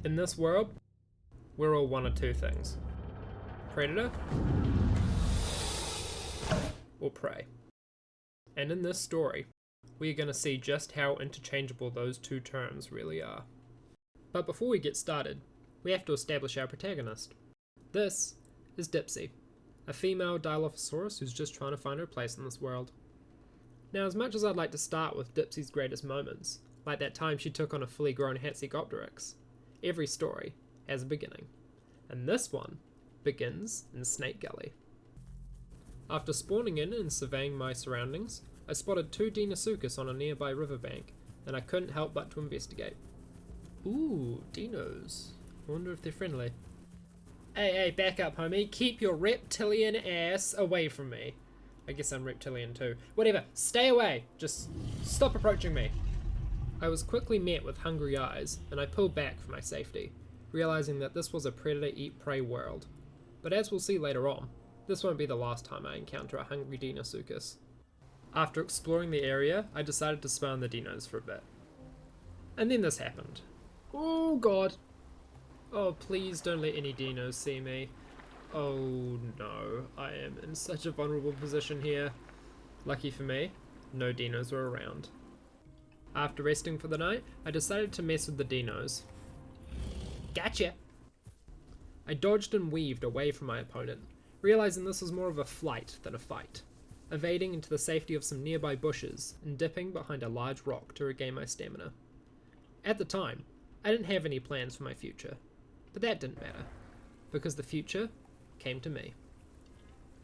In this world, we're all one of two things: predator or prey. And in this story, we are going to see just how interchangeable those two terms really are. But before we get started, we have to establish our protagonist. This is Dipsy, a female Dilophosaurus who's just trying to find her place in this world. Now, as much as I'd like to start with Dipsy's greatest moments, like that time she took on a fully grown Hatzegopteryx, every story has a beginning. And this one begins in Snake Gully. After spawning in and surveying my surroundings, I spotted two Deinosuchus on a nearby riverbank, and I couldn't help but to investigate. Ooh, dinos. I wonder if they're friendly. Hey, back up, homie. Keep your reptilian ass away from me. I guess I'm reptilian too. Whatever, stay away. Just stop approaching me. I was quickly met with hungry eyes, and I pulled back for my safety, realizing that this was a predator-eat-prey world. But as we'll see later on, this won't be the last time I encounter a hungry Deinosuchus. After exploring the area, I decided to spy on the dinos for a bit. And then this happened. Oh god. Oh, please don't let any dinos see me. Oh no, I am in such a vulnerable position here. Lucky for me, no dinos were around. After resting for the night, I decided to mess with the dinos. Gotcha! I dodged and weaved away from my opponent, realizing this was more of a flight than a fight, evading into the safety of some nearby bushes and dipping behind a large rock to regain my stamina. At the time, I didn't have any plans for my future, but that didn't matter, because the future came to me.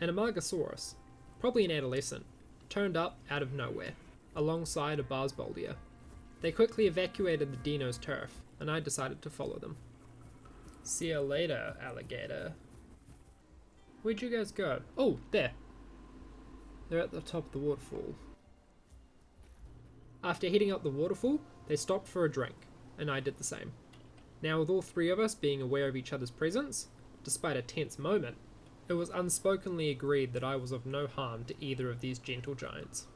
An Amargasaurus, probably an adolescent, turned up out of nowhere, alongside a Barsboldia. They quickly evacuated the dino's turf, and I decided to follow them. See you later, alligator. Where'd you guys go? Oh, there. They're at the top of the waterfall. After heading up the waterfall, they stopped for a drink, and I did the same. Now, with all three of us being aware of each other's presence, despite a tense moment, it was unspokenly agreed that I was of no harm to either of these gentle giants.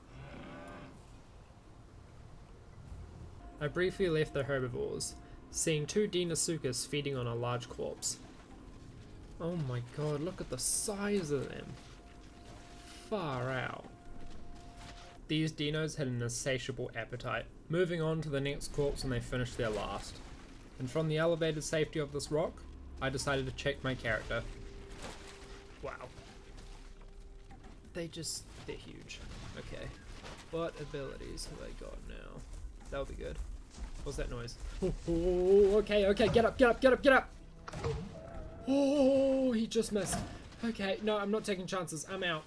I briefly left the herbivores, seeing two Deinosuchus feeding on a large corpse. Oh my god, look at the size of them. Far out. These dinos had an insatiable appetite, moving on to the next corpse when they finished their last. And from the elevated safety of this rock, I decided to check my character. Wow. They're huge. Okay. What abilities have I got now? That'll be good. What's that noise? Oh, okay, get up! Oh, he just missed. Okay, no, I'm not taking chances. I'm out.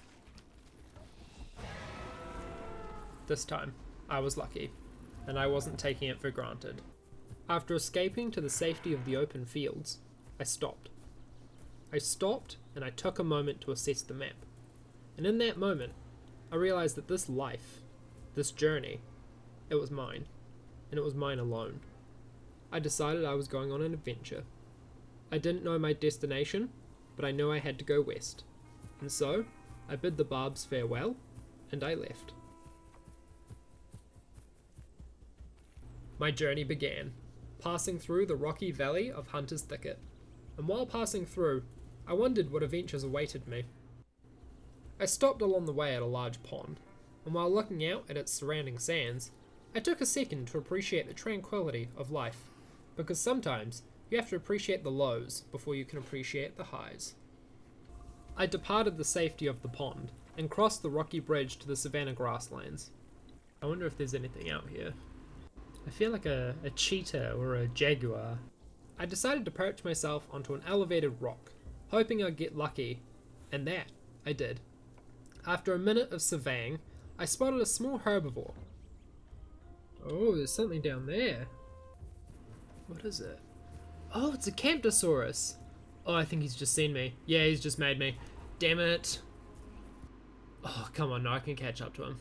This time, I was lucky, and I wasn't taking it for granted. After escaping to the safety of the open fields, I stopped. And I took a moment to assess the map. And in that moment, I realized that this life, this journey, it was mine. And it was mine alone. I decided I was going on an adventure. I didn't know my destination, but I knew I had to go west. And so, I bid the Barbs farewell, and I left. My journey began, passing through the rocky valley of Hunter's Thicket. And while passing through, I wondered what adventures awaited me. I stopped along the way at a large pond, and while looking out at its surrounding sands, I took a second to appreciate the tranquility of life, because sometimes you have to appreciate the lows before you can appreciate the highs. I departed the safety of the pond and crossed the rocky bridge to the savanna grasslands. I wonder if there's anything out here. I feel like a cheetah or a jaguar. I decided to perch myself onto an elevated rock, hoping I'd get lucky, and that I did. After a minute of surveying, I spotted a small herbivore. Oh, there's something down there. What is it? Oh, it's a Camptosaurus. Oh, I think he's just seen me. Yeah, he's just made me. Damn it. Oh, come on, no, I can catch up to him.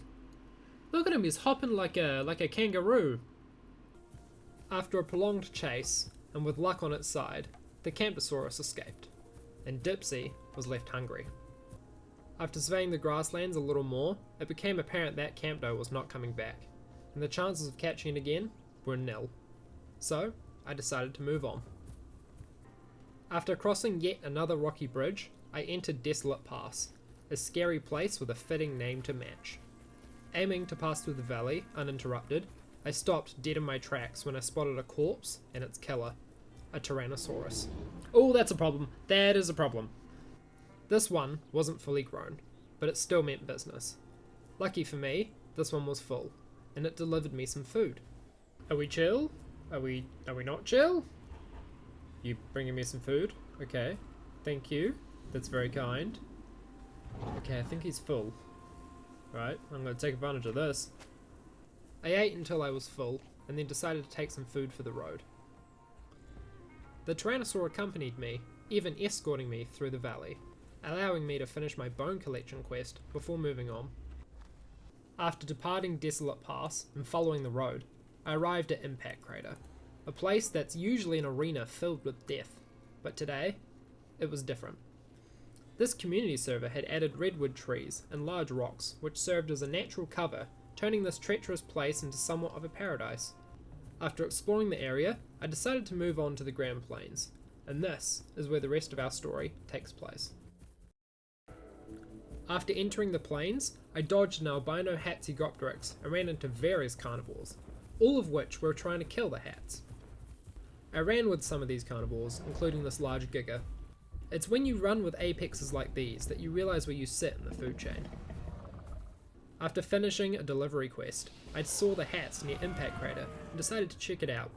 Look at him, he's hopping like a kangaroo. After a prolonged chase, and with luck on its side, the Camptosaurus escaped, and Dipsy was left hungry. After surveying the grasslands a little more, it became apparent that Campto was not coming back, and the chances of catching it again were nil. So, I decided to move on. After crossing yet another rocky bridge, I entered Desolate Pass, a scary place with a fitting name to match. Aiming to pass through the valley, uninterrupted, I stopped dead in my tracks when I spotted a corpse and its killer, a Tyrannosaurus. Oh, that's a problem. That is a problem. This one wasn't fully grown, but it still meant business. Lucky for me, this one was full, and it delivered me some food. Are we chill? Are we not chill? You bringing me some food? Okay. Thank you. That's very kind. Okay, I think he's full. Right, I'm going to take advantage of this. I ate until I was full, and then decided to take some food for the road. The Tyrannosaur accompanied me, even escorting me through the valley, allowing me to finish my bone collection quest before moving on. After departing Desolate Pass and following the road, I arrived at Impact Crater, a place that's usually an arena filled with death, but today, it was different. This community server had added redwood trees and large rocks, which served as a natural cover, turning this treacherous place into somewhat of a paradise. After exploring the area, I decided to move on to the Grand Plains, and this is where the rest of our story takes place. After entering the plains, I dodged an albino Hatzegopteryx and ran into various carnivores, all of which were trying to kill the hats. I ran with some of these carnivores, including this large giga. It's when you run with apexes like these that you realize where you sit in the food chain. After finishing a delivery quest, I saw the hats near Impact Crater and decided to check it out.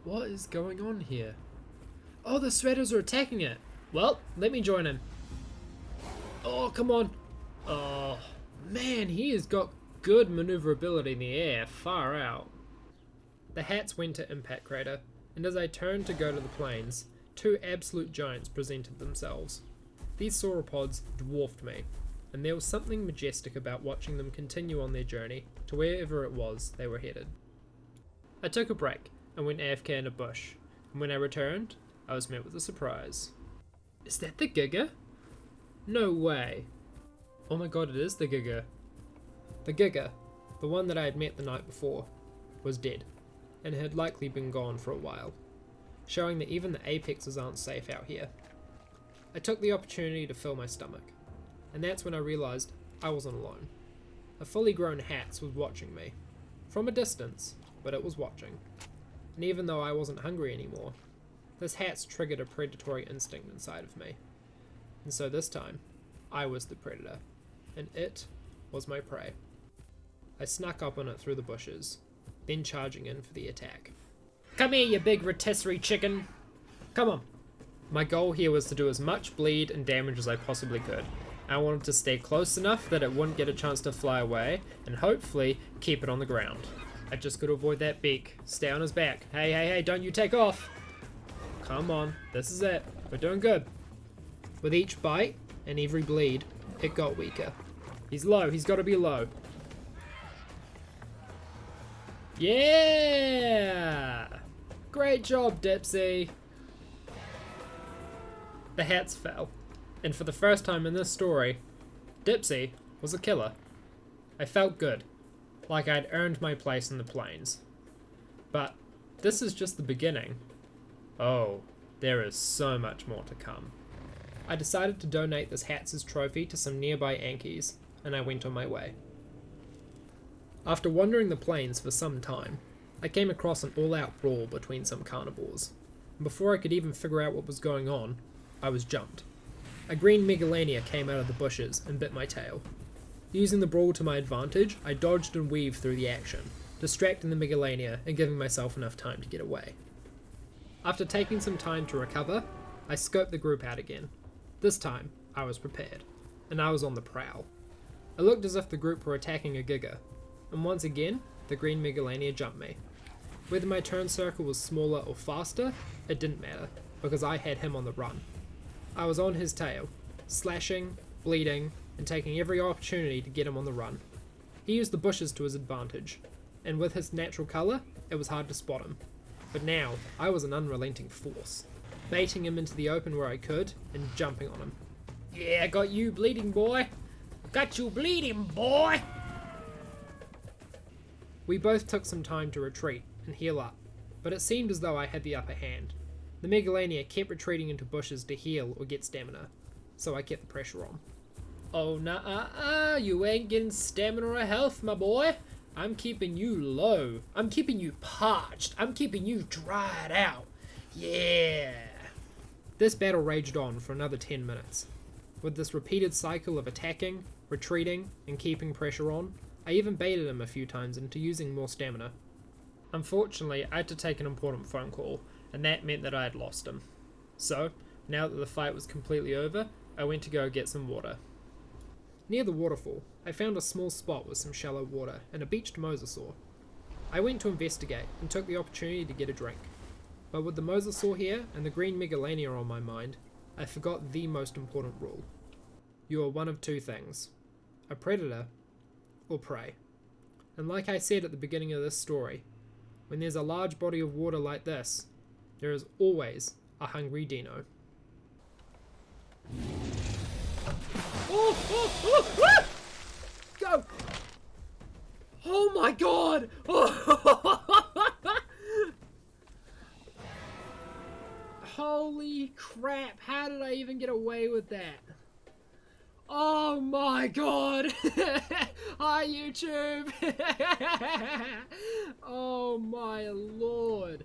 What is going on here? Oh, the shredders are attacking it! Well, let me join in. Oh, come on! Oh, man, he has got good maneuverability in the air, far out. The hats went to Impact Crater, and as I turned to go to the plains, two absolute giants presented themselves. These sauropods dwarfed me, and there was something majestic about watching them continue on their journey to wherever it was they were headed. I took a break and went AFK in a bush, and when I returned, I was met with a surprise. Is that the Giga? No way. Oh my god, it is the Giga. The Giga, the one that I had met the night before, was dead, and had likely been gone for a while, showing that even the apexes aren't safe out here. I took the opportunity to fill my stomach, and that's when I realized I wasn't alone. A fully grown Hats was watching me, from a distance, but it was watching. And even though I wasn't hungry anymore, this Hats triggered a predatory instinct inside of me. And so this time, I was the predator, and it was my prey. I snuck up on it through the bushes, then charging in for the attack. Come here, you big rotisserie chicken! Come on! My goal here was to do as much bleed and damage as I possibly could. I wanted to stay close enough that it wouldn't get a chance to fly away, and hopefully keep it on the ground. I just gotta avoid that beak. Stay on his back. Hey, hey, hey, don't you take off! Come on, this is it. We're doing good. With each bite and every bleed, it got weaker. He's low, he's gotta be low. Yeah! Great job, Dipsy! The hats fell, and for the first time in this story, Dipsy was a killer. I felt good, like I'd earned my place in the plains. But this is just the beginning. Oh, there is so much more to come. I decided to donate this Hats' trophy to some nearby Ankies, and I went on my way. After wandering the plains for some time, I came across an all-out brawl between some carnivores, and before I could even figure out what was going on, I was jumped. A green Megalania came out of the bushes and bit my tail. Using the brawl to my advantage, I dodged and weaved through the action, distracting the Megalania and giving myself enough time to get away. After taking some time to recover, I scoped the group out again. This time, I was prepared, and I was on the prowl. It looked as if the group were attacking a Giga, and once again, the green Megalania jumped me. Whether my turn circle was smaller or faster, it didn't matter, because I had him on the run. I was on his tail, slashing, bleeding, and taking every opportunity to get him on the run. He used the bushes to his advantage, and with his natural colour, it was hard to spot him. But now, I was an unrelenting force, baiting him into the open where I could, and jumping on him. Yeah, got you bleeding, boy! Got you bleeding, boy! We both took some time to retreat and heal up, but it seemed as though I had the upper hand. The Megalania kept retreating into bushes to heal or get stamina, so I kept the pressure on. Oh nah, you ain't getting stamina or health, my boy. I'm keeping you low. I'm keeping you parched. I'm keeping you dried out. Yeah. This battle raged on for another 10 minutes. With this repeated cycle of attacking, retreating, and keeping pressure on, I even baited him a few times into using more stamina. Unfortunately, I had to take an important phone call, and that meant that I had lost him. So, now that the fight was completely over, I went to go get some water. Near the waterfall, I found a small spot with some shallow water and a beached mosasaur. I went to investigate and took the opportunity to get a drink. But with the mosasaur here and the green Megalania on my mind, I forgot the most important rule. You are one of two things: a predator or prey. And like I said at the beginning of this story, when there's a large body of water like this, there is always a hungry dino. Oh! Go! Oh my god! Holy crap, how did I even get away with that? Oh my god! Hi YouTube! Oh my lord.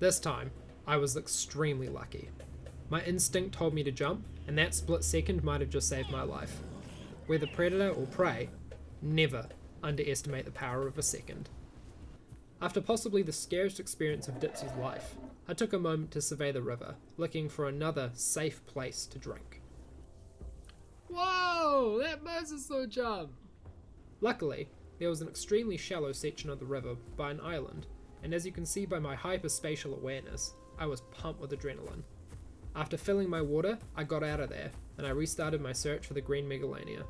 This time, I was extremely lucky. My instinct told me to jump, and that split second might have just saved my life. Whether predator or prey, never underestimate the power of a second. After possibly the scariest experience of Dipsy's life, I took a moment to survey the river, looking for another safe place to drink. Whoa! That mosasaur jump! Luckily, there was an extremely shallow section of the river by an island, and as you can see by my hyperspatial awareness, I was pumped with adrenaline. After filling my water, I got out of there, and I restarted my search for the green Megalania.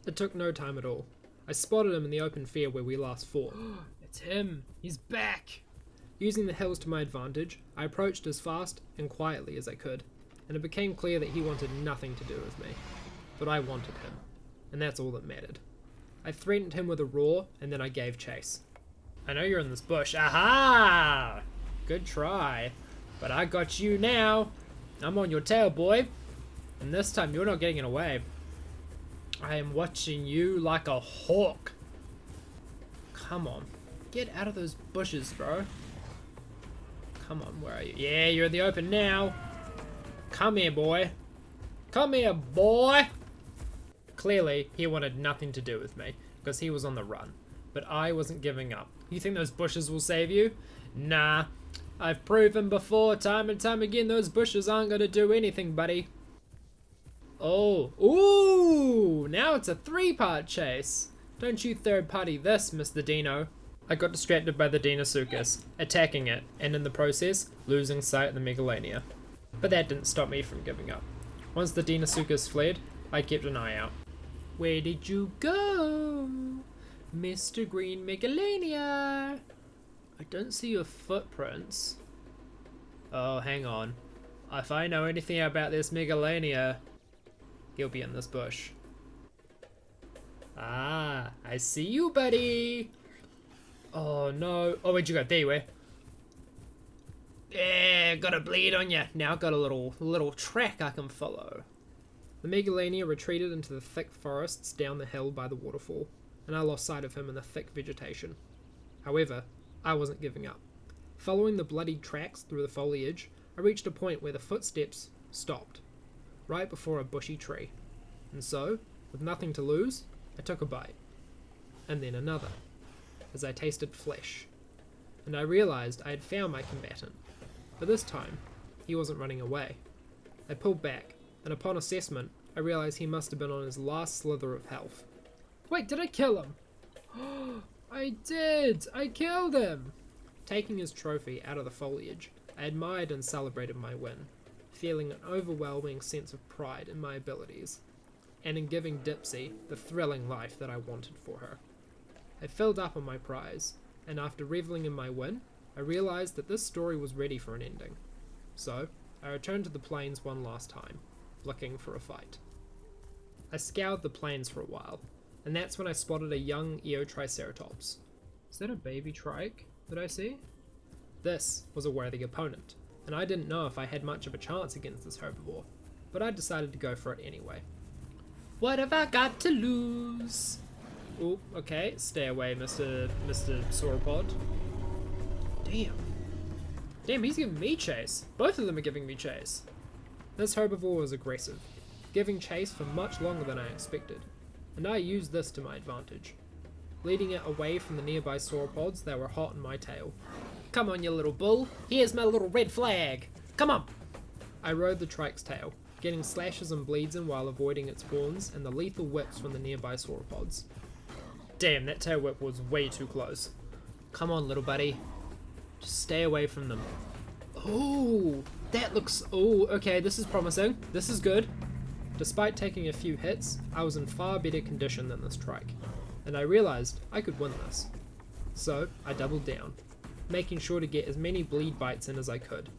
It took no time at all. I spotted him in the open field where we last fought. It's him! He's back! Using the hills to my advantage, I approached as fast and quietly as I could, and it became clear that he wanted nothing to do with me. But I wanted him, and that's all that mattered. I threatened him with a roar, and then I gave chase. I know you're in this bush. Aha! Good try. But I got you now. I'm on your tail, boy. And this time you're not getting away. I am watching you like a hawk. Come on. Get out of those bushes, bro. Come on, where are you? Yeah, you're in the open now. Come here, boy. Come here, boy. Clearly, he wanted nothing to do with me, because he was on the run. But I wasn't giving up. You think those bushes will save you? Nah. I've proven before, time and time again, those bushes aren't going to do anything, buddy. Oh. Ooh! Now it's a 3-part chase. Don't you third-party this, Mr. Dino. I got distracted by the Deinosuchus, attacking it, and in the process, losing sight of the Megalania. But that didn't stop me from giving up. Once the Deinosuchus fled, I kept an eye out. Where did you go, Mr. Green Megalania? I don't see your footprints. Oh, hang on. If I know anything about this Megalania, he'll be in this bush. Ah, I see you, buddy. Oh no. Oh, where'd you go? There you were. Yeah, got a bleed on you. Now got a little track I can follow. The Megalania retreated into the thick forests down the hill by the waterfall, and I lost sight of him in the thick vegetation. However, I wasn't giving up. Following the bloodied tracks through the foliage, I reached a point where the footsteps stopped, right before a bushy tree. And so, with nothing to lose, I took a bite. And then another, as I tasted flesh. And I realized I had found my combatant. But this time, he wasn't running away. I pulled back, and upon assessment, I realized he must have been on his last slither of health. Wait, did I kill him? I did! I killed him! Taking his trophy out of the foliage, I admired and celebrated my win, feeling an overwhelming sense of pride in my abilities, and in giving Dipsy the thrilling life that I wanted for her. I filled up on my prize, and after reveling in my win, I realized that this story was ready for an ending. So, I returned to the plains one last time, looking for a fight. I scoured the plains for a while, and that's when I spotted a young Eotriceratops. Is that a baby trike that I see? This was a worthy opponent, and I didn't know if I had much of a chance against this herbivore, but I decided to go for it anyway. What have I got to lose? Oh, okay, stay away, Mr. Sauropod. Damn, he's giving me chase. Both of them are giving me chase. This herbivore was aggressive, giving chase for much longer than I expected, and I used this to my advantage, leading it away from the nearby sauropods that were hot in my tail. Come on, you little bull. Here's my little red flag. Come on. I rode the trike's tail, getting slashes and bleeds in while avoiding its horns and the lethal whips from the nearby sauropods. Damn, that tail whip was way too close. Come on, little buddy. Just stay away from them. Oh, that looks... Oh, okay, this is promising. This is good. Despite taking a few hits, I was in far better condition than this trike, and I realized I could win this. So, I doubled down, making sure to get as many bleed bites in as I could.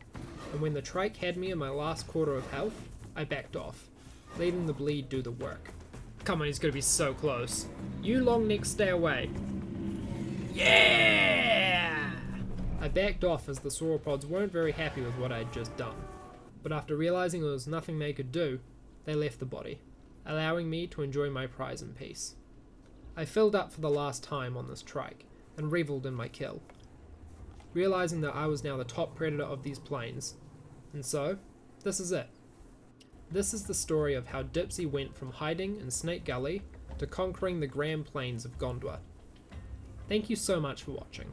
And when the trike had me in my last quarter of health, I backed off, letting the bleed do the work. Come on, he's gonna be so close. You long necks, stay away. Yeah! I backed off as the sauropods weren't very happy with what I had just done. But after realizing there was nothing they could do, they left the body, allowing me to enjoy my prize in peace. I filled up for the last time on this trike, and reveled in my kill, realizing that I was now the top predator of these plains. And so, this is it. This is the story of how Dipsy went from hiding in Snake Gully to conquering the Grand Plains of Gondwa. Thank you so much for watching.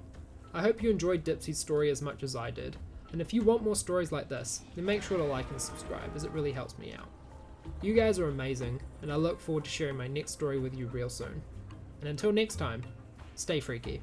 I hope you enjoyed Dipsy's story as much as I did, and if you want more stories like this, then make sure to like and subscribe as it really helps me out. You guys are amazing, and I look forward to sharing my next story with you real soon. And until next time, stay freaky.